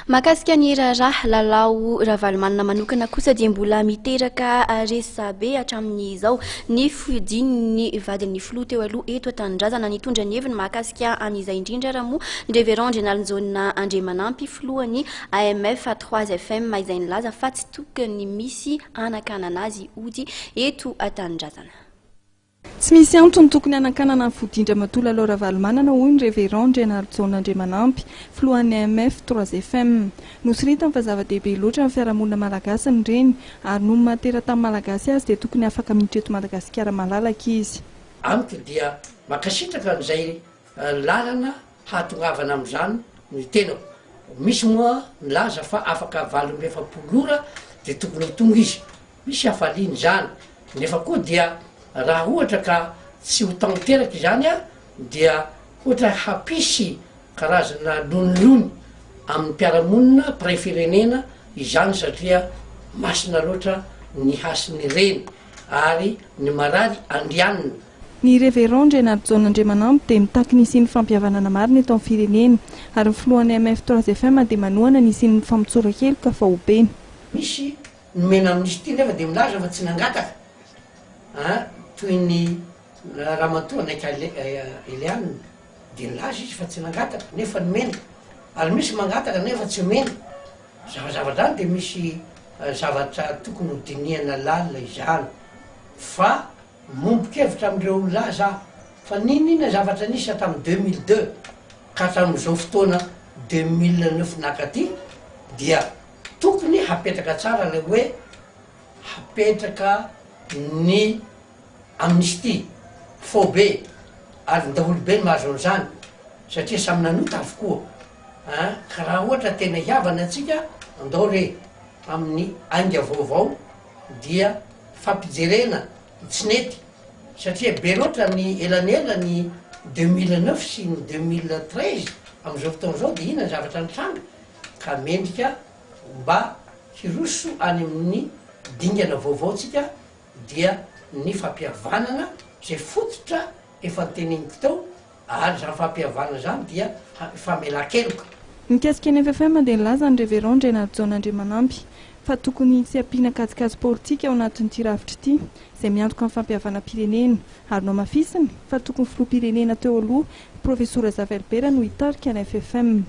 Mahakasika ny raharaha lalao Ravalomanana manokana kosa dia mbola miteraka resabe hatramin'izao ny fidin'ny vadin'ny filoha teo aloha eto an-tanindrazana nitondra ny heviny mahakasika an'izay indrindra raha moa ny révérend Général Andriamanampy filohan'ny AMF 3FM izay nilaza fa tsy tokony misy anakanana azy ody eto an-tanindrazana. Tsy misy antony tokony anakanana ny fodindra matola lalao Ravalomanana hoy ny révérend Général Andriamanampy filohan'ny AMF 3FM. Nosirita fa zava-dehibe loatra amin'ny fiarahamonina malagasy ny reny ary no matera-tany malagasy azy dia tokony afaka miditra eto Madagasikara malalaka izy. Amiko dia makasitraka n'izay lalana hatongavana amin'izany ny tenako. Misy moa nilaza fa afaka 8 ora dia tokony ho tonga izy. Misy hafaliany izany. Nefa koa dia raha ohatra ka tsy ho tanteraka izany dia ohatra hapisy karazana lonilony amin'ny mpiaramonina piray-firenena izany satria masina loatra ny hasiny reny ary ny marary andrianina. Ny révérend Général Andriamanampy dia mitaky nisian'ny fampihavanana marina eto amin'ny firenena ary ny filohan'ny AMF 3FM dia manohana nisian'ny famotsora-kely ka vahobe. Misy nomena amin'izy ity nefa dia milaza fa tsy nangataka. Toy ny ramatoa naika Eliane dia nilaza izy fa tsy nangataka nefa nomena. Ary misy mangataka nefa tsy omena. Zavazava-drany dia misy zavatra tokony ho dinihana lalina izany. Fa mombon-kevitra amin'ireo laza fa ninona zavatra nisy hatramin'ny 2002 ka hatramin'izao fotoana 2009 nakaty dia tokony hapetraka tsara ilay hoe hapetraka ny amnistie fobe ary ny daholobe ny mahazo an'izany satria samy nanota avokoa. Ka raha ohatra tena hiavana antsika andao re amin'ny ainga vaovao dia fampijerena tsy nety satria be loatra ny elanela ny 2009 sy ny 2013 amin'izao fotoana izao dia inona ny zavatra nitranga ka mendrika mba hiroso any amin'ny dingana vaovao tsika dia ny fampihavanana zay fototra efa niteneniko teo ary zany fampihavana zany dia famelan-keloka. Mikasika ny FFM dia nilaza ny révérend Général Andriamanampy fa tokony tsy ampiana kajikajy politika ao anatin'ity ravitra ity izay miantoka amin'ny fampihavana-pirenena ary no mafisiny fa tokony filoha-pirenena teo aloha professeur Zavelbera no hitarika ny FFM.